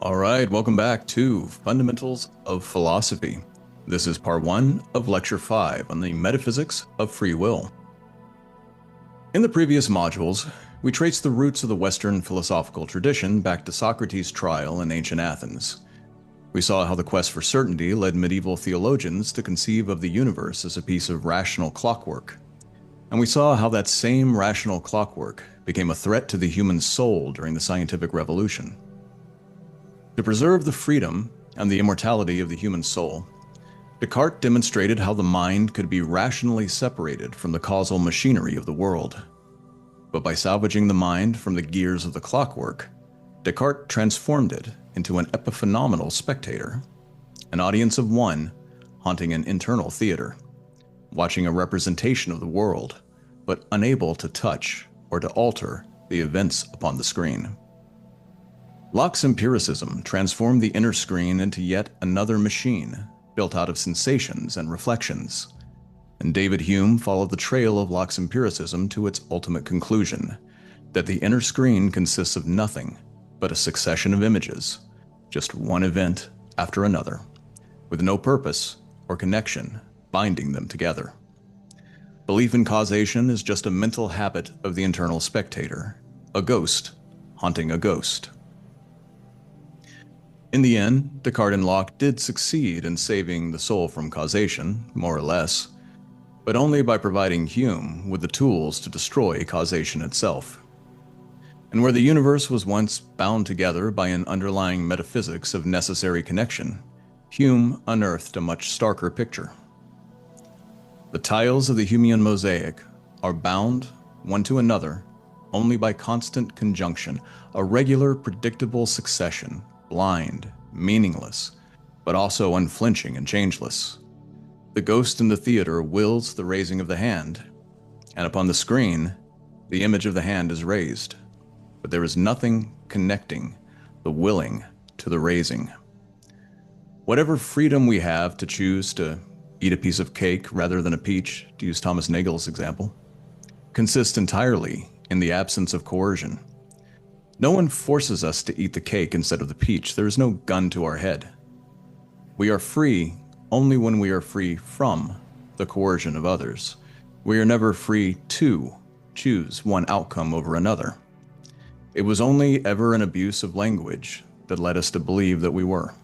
All right, welcome back to Fundamentals of Philosophy. This is part 1 of Lecture 5 on the metaphysics of free will. In the previous modules, we traced the roots of the Western philosophical tradition back to Socrates' trial in ancient Athens. We saw how the quest for certainty led medieval theologians to conceive of the universe as a piece of rational clockwork. And we saw how that same rational clockwork became a threat to the human soul during the scientific revolution. To preserve the freedom and the immortality of the human soul, Descartes demonstrated how the mind could be rationally separated from the causal machinery of the world. But by salvaging the mind from the gears of the clockwork, Descartes transformed it into an epiphenomenal spectator, an audience of one haunting an internal theater, watching a representation of the world, but unable to touch or to alter the events upon the screen. Locke's empiricism transformed the inner screen into yet another machine built out of sensations and reflections, and David Hume followed the trail of Locke's empiricism to its ultimate conclusion, that the inner screen consists of nothing but a succession of images, just one event after another, with no purpose or connection binding them together. Belief in causation is just a mental habit of the internal spectator, a ghost haunting a ghost. In the end, Descartes and Locke did succeed in saving the soul from causation, more or less, but only by providing Hume with the tools to destroy causation itself. And where the universe was once bound together by an underlying metaphysics of necessary connection, Hume unearthed a much starker picture. The tiles of the Humean mosaic are bound, one to another, only by constant conjunction, a regular, predictable succession, blind, meaningless, but also unflinching and changeless. The ghost in the theater wills the raising of the hand, and upon the screen, the image of the hand is raised, but there is nothing connecting the willing to the raising. Whatever freedom we have to choose to eat a piece of cake rather than a peach, to use Thomas Nagel's example, consists entirely in the absence of coercion. No one forces us to eat the cake instead of the peach. There is no gun to our head. We are free only when we are free from the coercion of others. We are never free to choose one outcome over another. It was only ever an abuse of language that led us to believe that we were.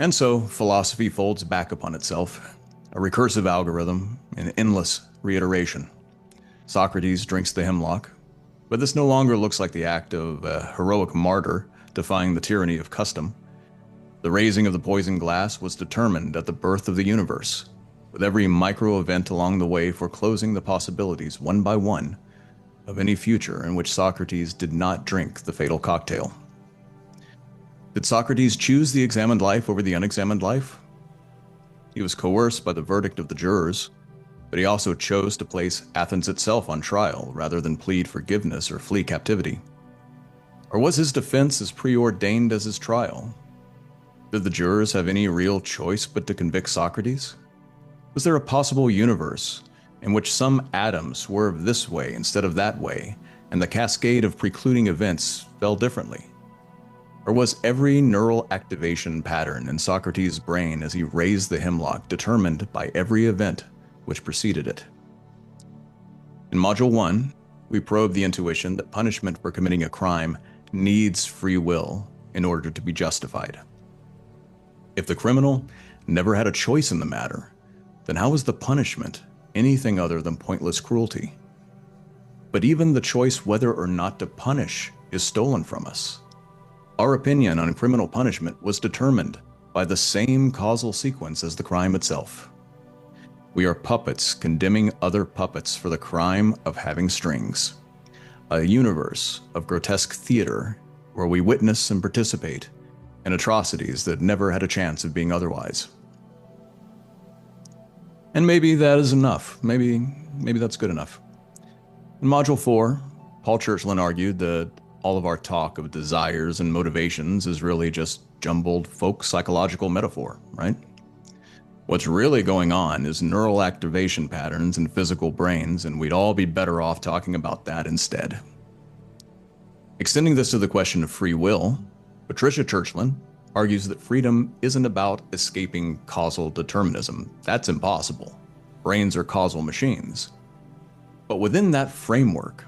And so, philosophy folds back upon itself, a recursive algorithm, an endless reiteration. Socrates drinks the hemlock, but this no longer looks like the act of a heroic martyr defying the tyranny of custom. The raising of the poisoned glass was determined at the birth of the universe, with every micro-event along the way foreclosing the possibilities, one by one, of any future in which Socrates did not drink the fatal cocktail. Did Socrates choose the examined life over the unexamined life? He was coerced by the verdict of the jurors, but he also chose to place Athens itself on trial rather than plead forgiveness or flee captivity. Or was his defense as preordained as his trial? Did the jurors have any real choice but to convict Socrates? Was there a possible universe in which some atom swerved this way instead of that way, and the cascade of precluding events fell differently? Or was every neural activation pattern in Socrates' brain as he raised the hemlock determined by every event which preceded it? In Module 1, we probe the intuition that punishment for committing a crime needs free will in order to be justified. If the criminal never had a choice in the matter, then how is the punishment anything other than pointless cruelty? But even the choice whether or not to punish is stolen from us. Our opinion on criminal punishment was determined by the same causal sequence as the crime itself. We are puppets condemning other puppets for the crime of having strings. A universe of grotesque theater where we witness and participate in atrocities that never had a chance of being otherwise. And maybe that is enough. Maybe that's good enough. In Module 4, Paul Churchland argued that all of our talk of desires and motivations is really just jumbled folk psychological metaphor, right? What's really going on is neural activation patterns in physical brains, and we'd all be better off talking about that instead. Extending this to the question of free will, Patricia Churchland argues that freedom isn't about escaping causal determinism. That's impossible. Brains are causal machines. But within that framework,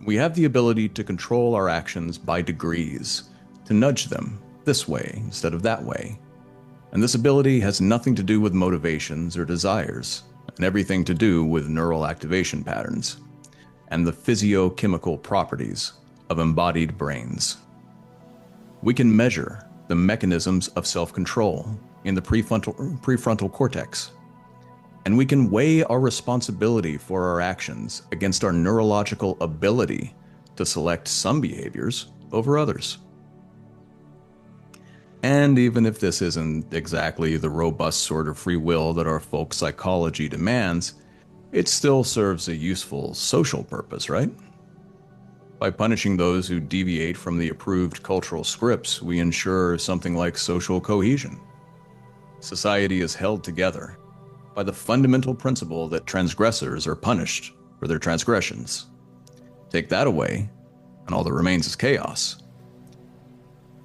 we have the ability to control our actions by degrees, to nudge them this way instead of that way. And this ability has nothing to do with motivations or desires, and everything to do with neural activation patterns and the physiochemical properties of embodied brains. We can measure the mechanisms of self-control in the prefrontal cortex, and we can weigh our responsibility for our actions against our neurological ability to select some behaviors over others. And even if this isn't exactly the robust sort of free will that our folk psychology demands, it still serves a useful social purpose, right? By punishing those who deviate from the approved cultural scripts, we ensure something like social cohesion. Society is held together by the fundamental principle that transgressors are punished for their transgressions. Take that away, and all that remains is chaos.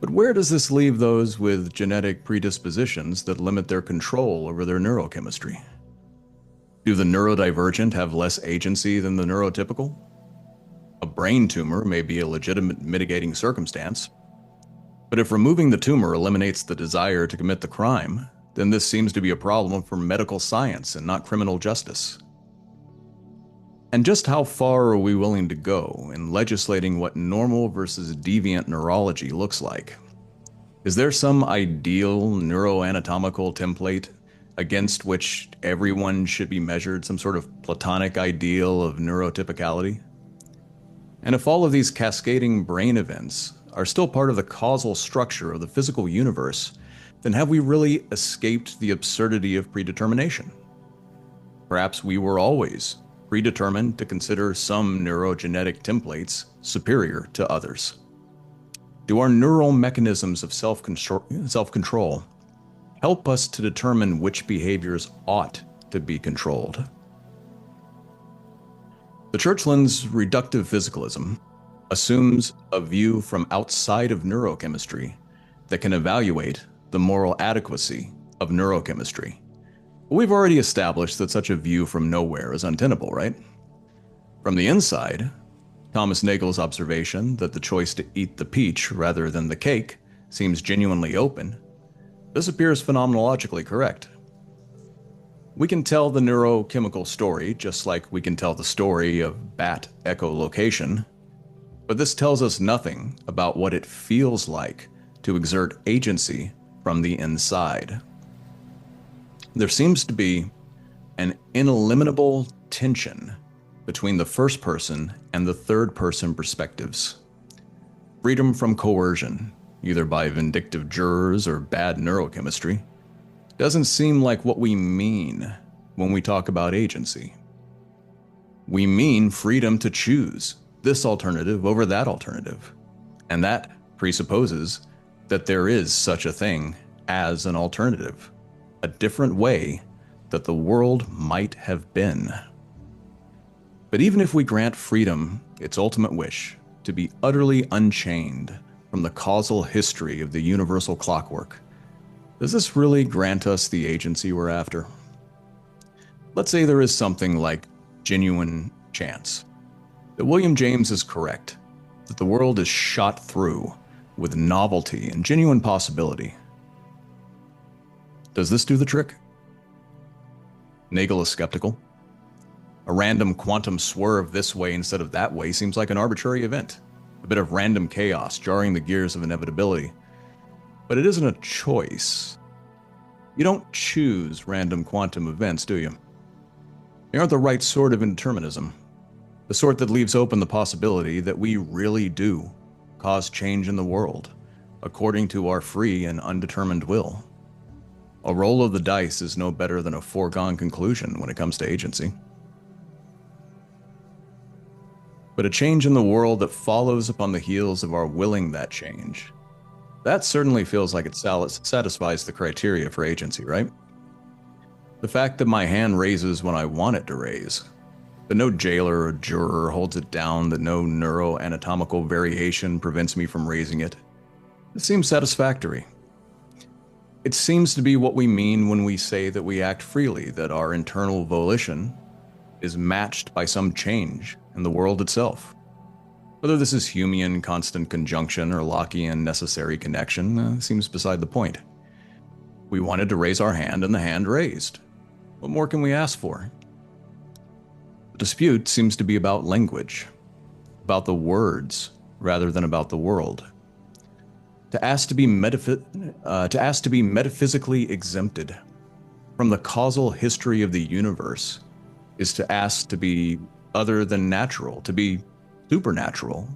But where does this leave those with genetic predispositions that limit their control over their neurochemistry? Do the neurodivergent have less agency than the neurotypical? A brain tumor may be a legitimate mitigating circumstance, but if removing the tumor eliminates the desire to commit the crime, then this seems to be a problem for medical science and not criminal justice. And just how far are we willing to go in legislating what normal versus deviant neurology looks like? Is there some ideal neuroanatomical template against which everyone should be measured, some sort of platonic ideal of neurotypicality? And if all of these cascading brain events are still part of the causal structure of the physical universe, then have we really escaped the absurdity of predetermination? Perhaps we were always predetermined to consider some neurogenetic templates superior to others. Do our neural mechanisms of self-control help us to determine which behaviors ought to be controlled? The Churchland's reductive physicalism assumes a view from outside of neurochemistry that can evaluate the moral adequacy of neurochemistry. We've already established that such a view from nowhere is untenable, right? From the inside, Thomas Nagel's observation that the choice to eat the peach rather than the cake seems genuinely open. This appears phenomenologically correct. We can tell the neurochemical story just like we can tell the story of bat echolocation, but this tells us nothing about what it feels like to exert agency from the inside. There seems to be an ineliminable tension between the first person and the third person perspectives. Freedom from coercion, either by vindictive jurors or bad neurochemistry, doesn't seem like what we mean when we talk about agency. We mean freedom to choose this alternative over that alternative, and that presupposes that there is such a thing as an alternative, a different way that the world might have been. But even if we grant freedom its ultimate wish to be utterly unchained from the causal history of the universal clockwork, does this really grant us the agency we're after? Let's say there is something like genuine chance, that William James is correct, that the world is shot through with novelty and genuine possibility. Does this do the trick? Nagel is skeptical. A random quantum swerve this way instead of that way seems like an arbitrary event, a bit of random chaos jarring the gears of inevitability. But it isn't a choice. You don't choose random quantum events, do you? They aren't the right sort of indeterminism, the sort that leaves open the possibility that we really do cause change in the world, according to our free and undetermined will. A roll of the dice is no better than a foregone conclusion when it comes to agency. But a change in the world that follows upon the heels of our willing that change, that certainly feels like it satisfies the criteria for agency, right? The fact that my hand raises when I want it to raise, that no jailer or juror holds it down, that no neuroanatomical variation prevents me from raising it. It seems satisfactory. It seems to be what we mean when we say that we act freely, that our internal volition is matched by some change in the world itself. Whether this is Humean constant conjunction or Lockean necessary connection seems beside the point. We wanted to raise our hand and the hand raised. What more can we ask for? The dispute seems to be about language, about the words rather than about the world. To ask to be metaphysically exempted from the causal history of the universe is to ask to be other than natural, to be supernatural,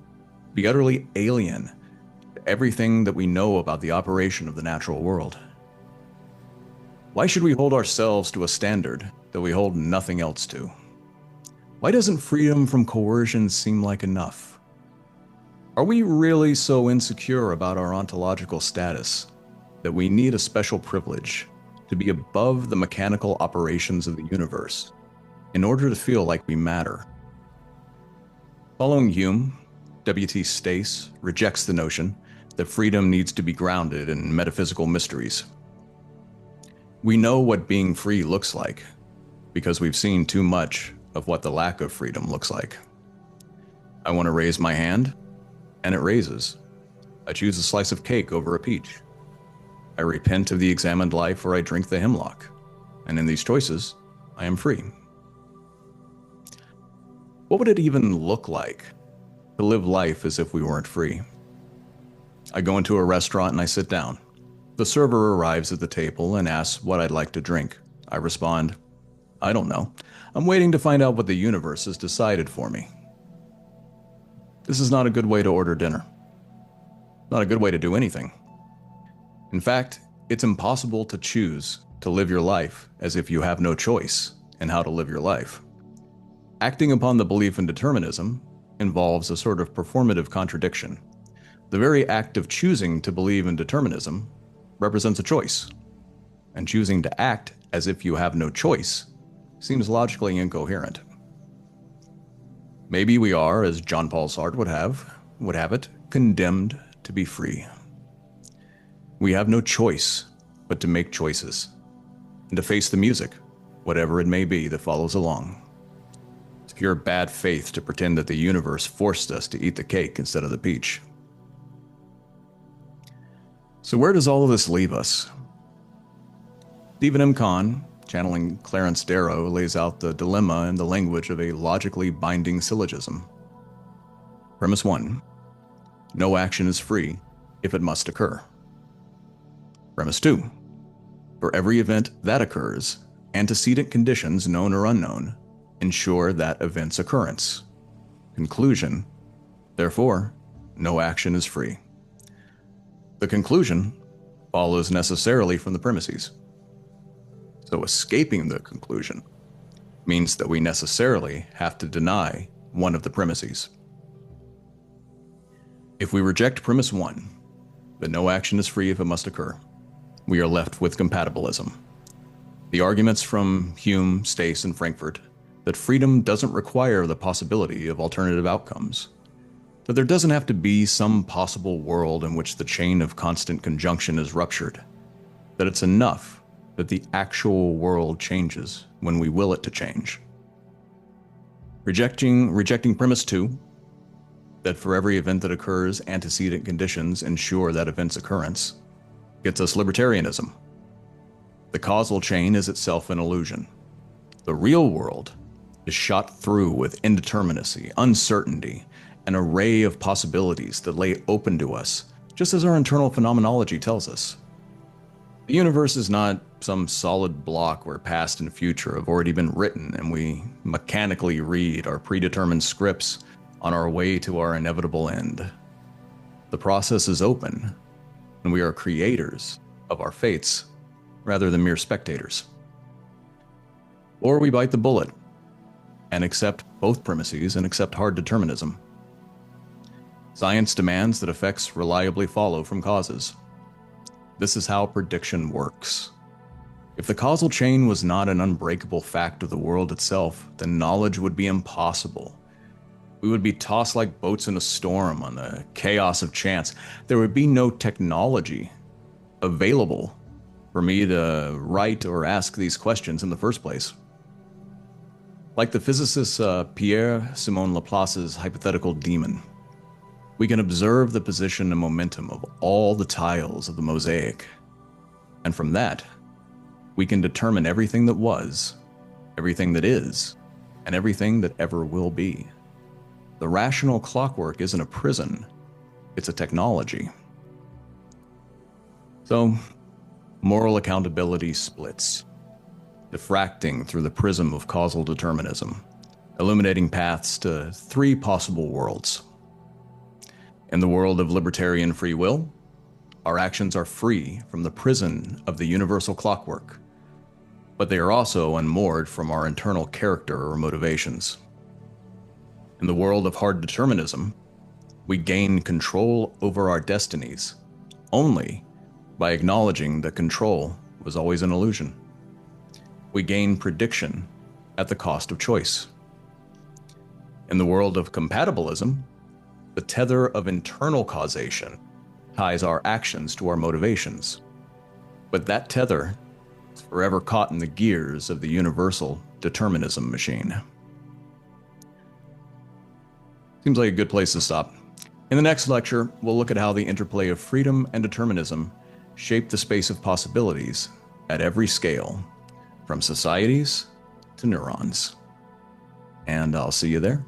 be utterly alien to everything that we know about the operation of the natural world. Why should we hold ourselves to a standard that we hold nothing else to? Why doesn't freedom from coercion seem like enough? Are we really so insecure about our ontological status that we need a special privilege to be above the mechanical operations of the universe in order to feel like we matter? Following Hume, W.T. Stace rejects the notion that freedom needs to be grounded in metaphysical mysteries. We know what being free looks like because we've seen too much of what the lack of freedom looks like. I want to raise my hand, and it raises. I choose a slice of cake over a peach. I repent of the examined life, or I drink the hemlock. And in these choices, I am free. What would it even look like to live life as if we weren't free? I go into a restaurant and I sit down. The server arrives at the table and asks what I'd like to drink. I respond, I don't know. I'm waiting to find out what the universe has decided for me. This is not a good way to order dinner. Not a good way to do anything. In fact, it's impossible to choose to live your life as if you have no choice in how to live your life. Acting upon the belief in determinism involves a sort of performative contradiction. The very act of choosing to believe in determinism represents a choice, and choosing to act as if you have no choice seems logically incoherent. Maybe we are, as John Paul Sartre would have it, condemned to be free. We have no choice but to make choices, and to face the music, whatever it may be that follows along. It's pure bad faith to pretend that the universe forced us to eat the cake instead of the peach. So where does all of this leave us? Stephen M. Cahn, channeling Clarence Darrow, lays out the dilemma in the language of a logically binding syllogism. Premise 1. No action is free if it must occur. Premise 2. For every event that occurs, antecedent conditions, known or unknown, ensure that event's occurrence. Conclusion. Therefore, no action is free. The conclusion follows necessarily from the premises. So escaping the conclusion means that we necessarily have to deny one of the premises. If we reject premise 1, that no action is free if it must occur, we are left with compatibilism. The arguments from Hume, Stace, and Frankfurt that freedom doesn't require the possibility of alternative outcomes, that there doesn't have to be some possible world in which the chain of constant conjunction is ruptured, that it's enough that the actual world changes when we will it to change. Rejecting premise 2, that for every event that occurs, antecedent conditions ensure that event's occurrence, gets us libertarianism. The causal chain is itself an illusion. The real world is shot through with indeterminacy, uncertainty, an array of possibilities that lay open to us, just as our internal phenomenology tells us. The universe is not some solid block where past and future have already been written and we mechanically read our predetermined scripts on our way to our inevitable end. The process is open, and we are creators of our fates rather than mere spectators. Or we bite the bullet and accept both premises and accept hard determinism. Science demands that effects reliably follow from causes. This is how prediction works. If the causal chain was not an unbreakable fact of the world itself, then knowledge would be impossible. We would be tossed like boats in a storm on the chaos of chance. There would be no technology available for me to write or ask these questions in the first place. Like the physicist Pierre-Simon Laplace's hypothetical demon, we can observe the position and momentum of all the tiles of the mosaic, and from that, we can determine everything that was, everything that is, and everything that ever will be. The rational clockwork isn't a prison, it's a technology. So, moral accountability splits, diffracting through the prism of causal determinism, illuminating paths to three possible worlds. In the world of libertarian free will, our actions are free from the prison of the universal clockwork, but they are also unmoored from our internal character or motivations. In the world of hard determinism, we gain control over our destinies only by acknowledging that control was always an illusion. We gain prediction at the cost of choice. In the world of compatibilism, the tether of internal causation ties our actions to our motivations, but that tether is forever caught in the gears of the universal determinism machine. Seems like a good place to stop. In the next lecture, we'll look at how the interplay of freedom and determinism shape the space of possibilities at every scale, from societies to neurons. And I'll see you there.